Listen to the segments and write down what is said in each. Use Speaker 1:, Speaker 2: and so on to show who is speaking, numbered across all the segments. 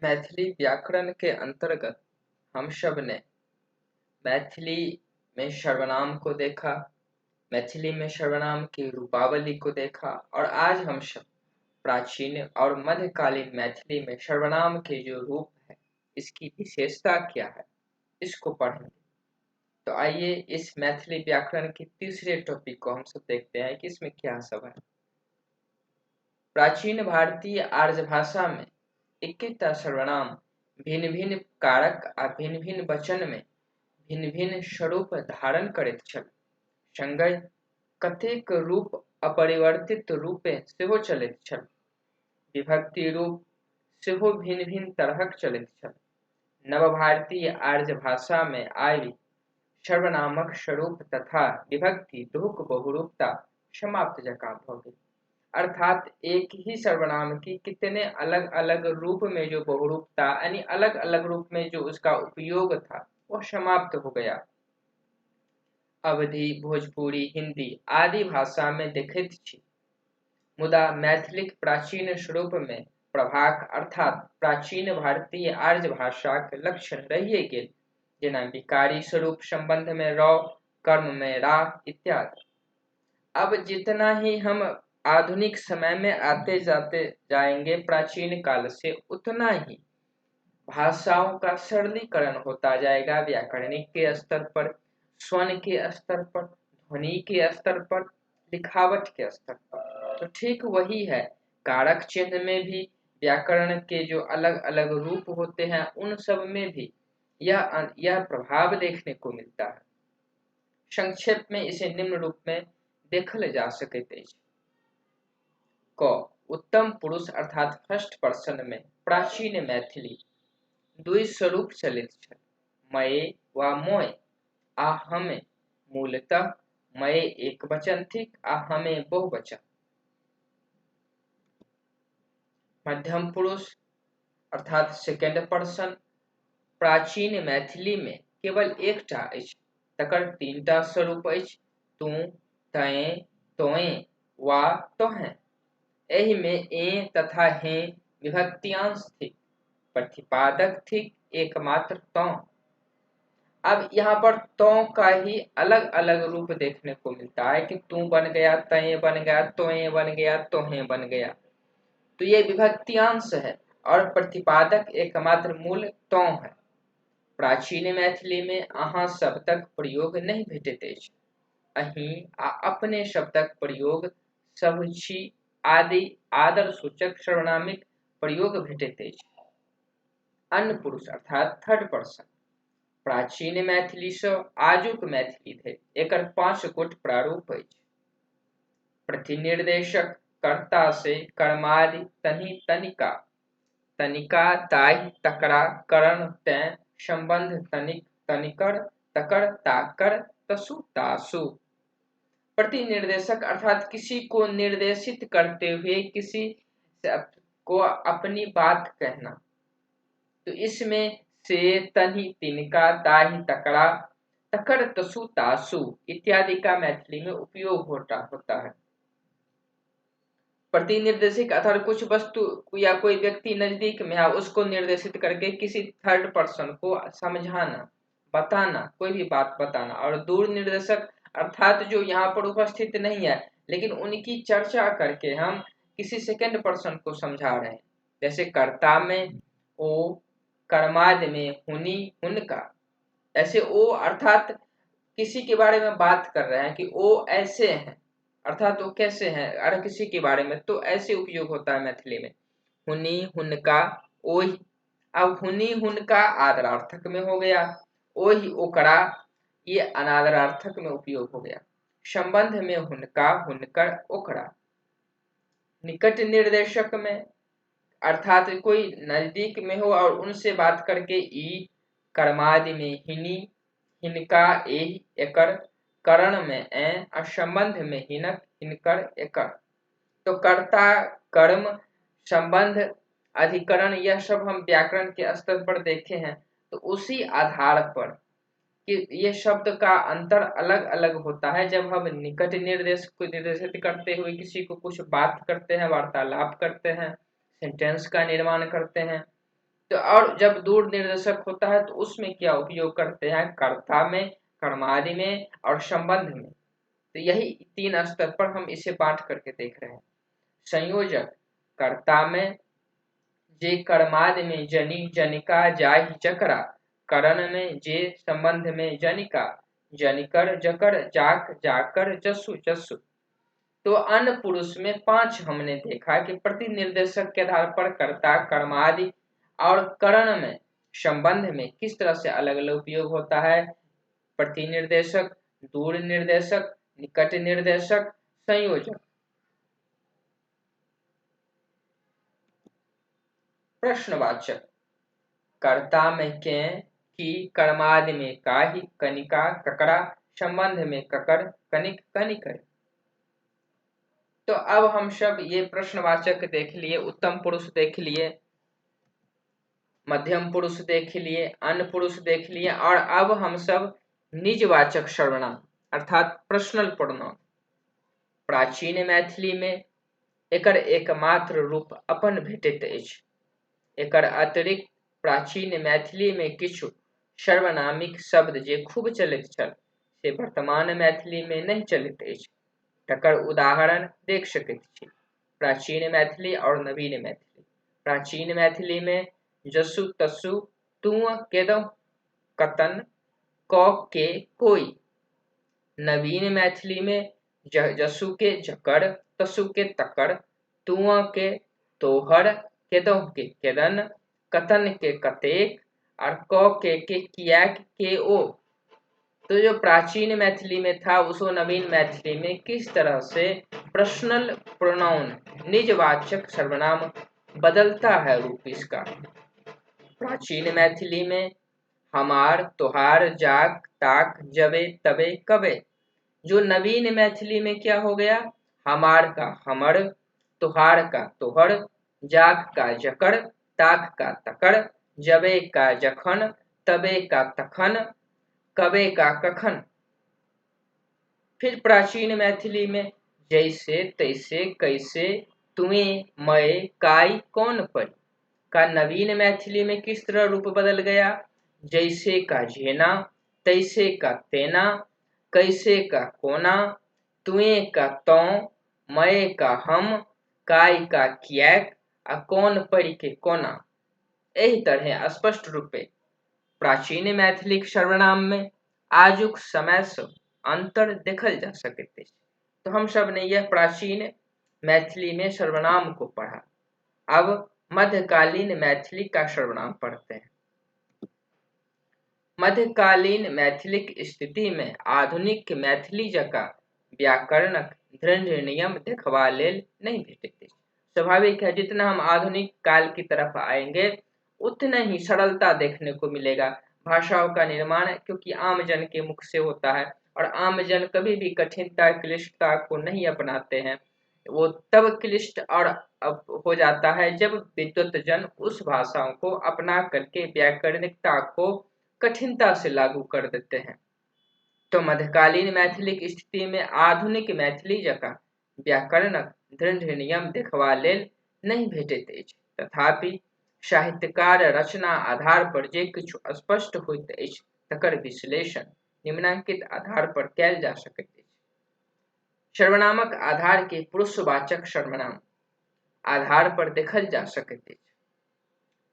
Speaker 1: मैथिली व्याकरण के अंतर्गत हम सब ने मैथिली में सर्वनाम को देखा, मैथिली में सर्वनाम की रूपावली को देखा और आज हम सब प्राचीन और मध्यकालीन मैथिली में सर्वनाम के जो रूप है, इसकी विशेषता क्या है, इसको पढ़ेंगे। तो आइए इस मैथिली व्याकरण के तीसरे टॉपिक को हम सब देखते हैं कि इसमें क्या सब है। प्राचीन भारतीय आर्य भाषा में एकेटा सर्वनाम भिन्न भिन्न कारक आ भिन्न भिन्न वचन में भिन्न भिन्न स्वरूप धारण करैत छल। संगहि कतेक रूप अपरिवर्तित रूपे सेहो चलैत छल। विभक्ति रूप सेहो भिन्न भिन्न तरहक चलैत छल। नवभारतीय आर्य भाषा में आबि सर्वनामक स्वरूप तथा विभक्ति दुहुक बहुरूपता समाप्त जकाँ भ गेल। अर्थात एक ही सर्वनाम की कितने अलग अलग रूप में जो बहुरूपता यानी अलग अलग रूप में जो उसका उपयोग था वह समाप्त हो गया। अवधी, भोजपुरी, हिंदी आदि भाषा में देखैत छी, मुदा मैथिलीक प्राचीन स्वरूप में प्रभाक अर्थात प्राचीन भारतीय आर्य भाषाक लक्षण रहिए गेल, जेना विकारी स्वरूप संबंध में र, कर्म में रा इत्यादि। अब जितना ही हम आधुनिक समय में आते जाते जाएंगे प्राचीन काल से, उतना ही भाषाओं का सरलीकरण होता जाएगा। व्याकरणिक के स्तर पर, स्वन के स्तर पर, ध्वनि के स्तर पर, लिखावट के स्तर पर। तो ठीक वही है, कारक चिन्ह में भी व्याकरण के जो अलग अलग रूप होते हैं उन सब में भी यह प्रभाव देखने को मिलता है। संक्षेप में इसे निम्न रूप में देखल जा सकैत अछि। क, उत्तम पुरुष अर्थात फर्स्ट पर्सन में प्राचीन मैथिली दुई स्वरूप चलित छल, मये वा मोय आ हमें। मूलतः मये एक वचन थिक आ हमें बहुवचन। मध्यम पुरुष अर्थात सेकेंड पर्सन प्राचीन मैथिली में केवल एकटा अछि, तकर तीनटा स्वरूप अछि, तू, तैं, तोय वा तोहें। एहि में ए तथा हे विभक्तियांश थिक, प्रतिपादक थिक एकमात्र तौ। अब यहाँ पर तौ का ही अलग अलग रूप देखने को मिलता है कि तू बन गया, तय बन गया, तोय बन गया, तोहें बन गया। तो ये विभक्तियांश है और प्रतिपादक एकमात्र मूल तौ है। प्राचीन मैथिली में अहाँ शब्दक प्रयोग नहीं भेटैत अछि। अहीं आ अपने शब्दक प्रयोग, सब, छी आदि आदर सूचक सर्वनामिक प्रयोग भेटैत अछि। अन्य पुरुष अर्थात थर्ड पर्सन प्राचीन मैथिली से आजुक मैथिली धरि एकर 5 गोट प्रारूप अछि। प्रतिनिर्देशक कर्ता से कर्मादि तनि तनिका, तनिका ताहि तकरा, करण तैं, संबंध तनिक तनिकर, तकर ताकर, तसु तासु। प्रतिनिर्देशक अर्थात किसी को निर्देशित करते हुए किसी को अपनी बात कहना। तो इसमें से, तनि तिनका, ताहि तकरा, तकर तसु तासु इत्यादि का मैथिली में उपयोग होता है। प्रतिनिर्देशिक अर्थात कुछ वस्तु या कोई व्यक्ति नजदीक में है, उसको निर्देशित करके किसी थर्ड पर्सन को समझाना, बताना, कोई भी बात बताना। और दूर निर्देशक अर्थात जो यहाँ पर उपस्थित नहीं है लेकिन उनकी चर्चा करके हम किसी सेकंड पर्सन को समझा रहे हैं। जैसे कर्ता में ओ, कर्मादि में हुनी हुनका। ऐसे ओ अर्थात किसी के बारे में बात कर रहे हैं कि ओ ऐसे हैं, अर्थात वो कैसे हैं, अगर किसी के बारे में, तो ऐसे उपयोग होता है मैथिली में। हुनी हुनका, ओहि। अब हुनी हुनका आदरार्थक में हो गया, ओहि ओकरा ये अनादरार्थक में उपयोग हो गया। संबंध में हुनका, हुनकर, ओकरा। निकट निर्देशक में अर्थात कोई नजदीक में हो और उनसे बात करके ई। कर्मादि में हिनी, हिनका, एहि, एकर। करण में ए और संबंध में हिनक, हिनकर, एकर। तो कर्ता, कर्म, संबंध, अधिकरण, यह सब हम व्याकरण के स्तर पर देखे हैं। तो उसी आधार पर कि ये शब्द का अंतर अलग अलग होता है। जब हम निकट निर्देश को निर्देशित करते हुए किसी को कुछ बात करते हैं, वार्तालाप करते हैं, सेंटेंस का निर्माण करते हैं, तो और जब दूर निर्देशक होता है तो उसमें क्या उपयोग करते हैं, कर्ता में, कर्मादि में और संबंध में। तो यही 3 स्तर पर हम इसे बांट करके देख रहे हैं। संयोजक कर्ता में, जे कर्मादि में जनि जनिका जाहि जकरा, करण में जे संबंध में जनिका, जनिकर जकर जाक जाकर जसु जसु। तो अन्य पुरुष में 5 हमने देखा कि प्रतिनिर्देशक के आधार पर कर्ता, कर्मादि और करण में, संबंध में किस तरह से अलग अलग उपयोग होता है। प्रतिनिर्देशक, दूर निर्देशक, निकट निर्देशक, संयोजक। प्रश्नवाचक कर्ता में के, की, कर्मादि में काहि, कनिका, ककरा, संबंध में ककर, कनिक, कनिकर। तो अब हम सब ये प्रश्नवाचक देख लिए, उत्तम पुरुष देख लिए, मध्यम पुरुष देख लिए, अन्य पुरुष देख लिए, और अब हम सब निजवाचक सर्वनाम अर्थात पर्सनल प्रोनाउन। प्राचीन मैथिली में एकर एकमात्र रूप अपन भेटैत अछि। एकर अतिरिक्त प्राचीन मैथिली में किछु सर्वनामिक शब्द जे खूब चलैत छल से वर्तमान मैथिली में नहीं चलैत अछि। तकर उदाहरण देख सकैत छी। प्राचीन मैथिली और नवीन मैथिली। प्राचीन मैथिली में जसु तसु, तुअ केदौ, कतन, क के कोई। नवीन मैथिली में जसु के जकर, तसु के तकर, तुअ के तोहर, केदौ के केदन, कतन के कतेक और क के कियाक, के ओ। तो जो प्राचीन मैथिली में था उसको नवीन मैथिली में किस तरह से पर्सनल प्रोनाउन निजवाचक सर्वनाम बदलता है रूप इसका। प्राचीन मैथिली में हमार, तोहार, जाक, ताक, जबे, तबे, कबे। जो नवीन मैथिली में क्या हो गया, हमार का हमर, तोहार का तोहर, जाक का जकर, ताक का तकर, जबे का जखन, तबे का तखन, कबे का कखन। फिर प्राचीन मैथिली में जैसे, तैसे, कैसे, तुम्हें, मैं, काई, कौन पर। का नवीन मैथिली में किस तरह रूप बदल गया, जैसे का जेना, तैसे का तेना, कैसे का कोना, तुए का तौ, मैं का हम, काय का कियाक, आ कौन परि के कोना। एही तरह स्पष्ट रूपे प्राचीन मैथिली सर्वनाम में आजुक समय से अंतर देखल जा सकते थे। तो हम सब ने यह प्राचीन मैथिली में सर्वनाम को पढ़ा। अब मध्यकालीन मैथिली का सर्वनाम पढ़ते हैं। मध्यकालीन मैथिलिक स्थिति में आधुनिक मैथिली जका व्याकरणक दृढ़ नियम देखबा लेल नहीं भेटैत। स्वाभाविक है, जितना हम आधुनिक काल की तरफ आएंगे उतना ही सरलता देखने को मिलेगा। भाषाओं का निर्माण क्योंकि आम जन के मुख से होता है और आम जन कभी भी कठिनता, क्लिष्टता को नहीं अपनाते हैं। वो तब क्लिष्ट और अब हो जाता है जब विद्वत जन उस भाषाओं को अपना करके व्याकरणिकता को कठिनता से लागू कर देते हैं। तो मध्यकालीन मैथिली की स्थिति में आधुनिक मैथिली जका व्याकरणक दृढ़ नियम देखबा लेल नहीं भेटैत अछि। तथापि साहित्यकार रचना आधार पर जे किछु स्पष्ट होइत अछि तकर विश्लेषण निम्नांकित आधार पर कैल जा सकैत अछि। सर्वनामक आधार के पुरुषवाचक सर्वनाम आधार पर देखल जा सकैत अछि।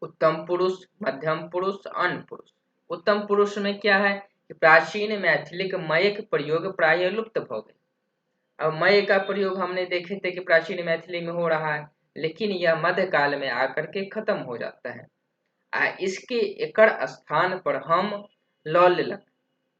Speaker 1: उत्तम पुरुष, मध्यम पुरुष, अन्य पुरुष। उत्तम पुरुष में क्या है कि प्राचीन मैथिली का मय का प्रयोग प्राय लुप्त हो गए। अब मय का प्रयोग हमने देखे थे कि प्राचीन मैथिली में हो रहा है, लेकिन यह मध्यकाल में आकर के खत्म हो जाता है। इसके एकर स्थान पर हम लौ लेलक।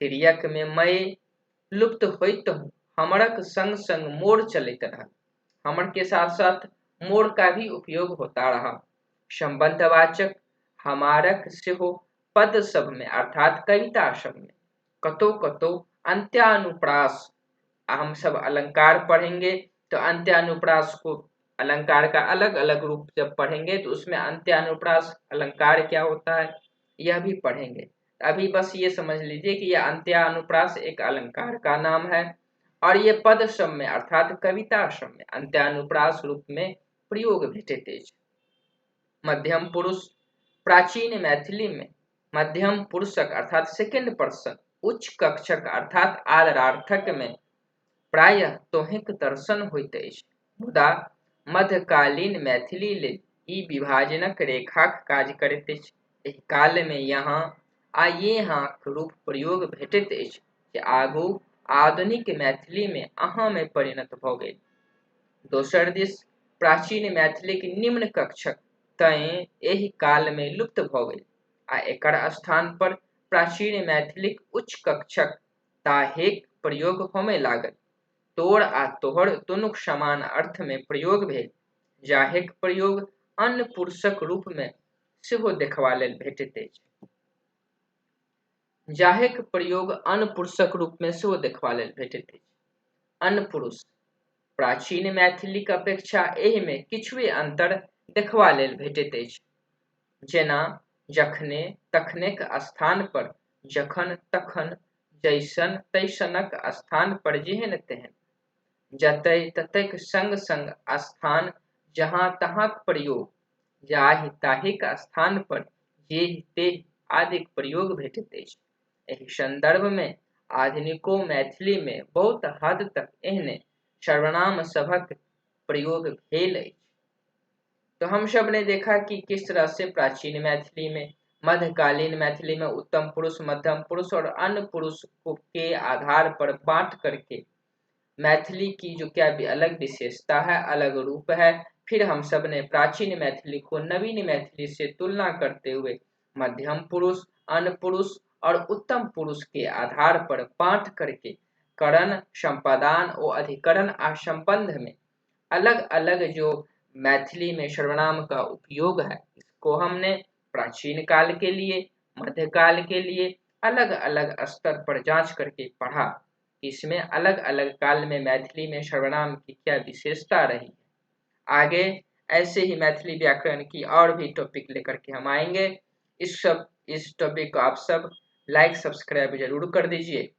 Speaker 1: तिर्यक में मय लुप्त होइत हमरक संग संग मोर चलित रहा। हमर के साथ साथ मोर का भी उपयोग होता रहा। संबंधवाचक हमारक से हो पद सब में अर्थात कविता सब में कतो कतो अंत्यानुप्रास। हम सब अलंकार पढ़ेंगे तो अंत्यानुप्रास को अलंकार का अलग अलग रूप जब पढ़ेंगे तो उसमें अंत्यानुप्रास अलंकार क्या होता है यह भी पढ़ेंगे। अभी बस ये समझ लीजिए कि यह अंत्यानुप्रास एक अलंकार का नाम है और ये पद सब में अर्थात कविता सब में अंत्यानुप्रास रूप में प्रयोग भेटैत अछि। मध्यम पुरुष प्राचीन मैथिली में मध्यम पुरुषक अर्थात सेकेंड पर्सन, उच्च कक्षक अर्थात आदरार्थक में प्रायः तोहेक दर्शन होइत अछि, मुदा मध्यकालीन मैथिली लेल ई विभाजनक रेखाक काज करैत अछि। एहि काल में यहाँ आ ये हाँक रूप प्रयोग भेटैत अछि जे आगू आधुनिक मैथिली में अहाँ में परिणत भ गेल। दोसर दिस प्राचीन मैथिलीक निम्न कक्षक तैं एहि काल में लुप्त भ गेल आ एकर स्थान पर प्राचीन मैथिलीक उच्च कक्षक ताहेक प्रयोग होमय लागल। तोड़ आ तोहर दुनूक समान अर्थ में प्रयोग भेल, जाहेक प्रयोग अन्य पुरुषक रूप में सेहो देखबा लेल भेटैत अछि। जाहेक प्रयोग अन्य पुरुषक रूप में सेहो देखबा लेल भेटैत अछि। अन्य पुरुष प्राचीन मैथिलीक अपेक्षा एहि में किछुए अंतर देखबा लेल भेटैत अछि, जेना जखने तखनेक स्थान पर जखन तखन, जैसन तैसनक स्थान पर जेहन तेहन, जतय ततैक संग संग स्थान जहाँ तहाँक प्रयोग, जाहि ताहिक स्थान पर जेह तेह आदिक प्रयोग भेटैत अछि। एहि संदर्भ में आधुनिको मैथिली में बहुत हद तक एहने सर्वनाम सभक प्रयोग भेल अछि। तो हम सब ने देखा कि किस तरह से प्राचीन मैथिली में, मध्यकालीन मैथिली में उत्तम पुरुष, मध्यम पुरुष और अन्य पुरुष के आधार पर बांट करके मैथिली की जो क्या भी अलग विशेषता है, अलग रूप है, फिर हम सब ने प्राचीन मैथिली को नवीन मैथिली से तुलना करते हुए मध्यम पुरुष, अन्य पुरुष और उत्तम पुरुष के आधार पर बांट करके करण, संपादान और अधिकरण आ संबंध में अलग अलग जो मैथिली में सर्वनाम का उपयोग है, इसको हमने प्राचीन काल के लिए, मध्यकाल के लिए अलग अलग स्तर पर जांच करके पढ़ा। इसमें अलग अलग काल में मैथिली में सर्वनाम की क्या विशेषता रही। आगे ऐसे ही मैथिली व्याकरण की और भी टॉपिक लेकर के हम आएंगे। इस टॉपिक को आप सब लाइक सब्सक्राइब जरूर कर दीजिए।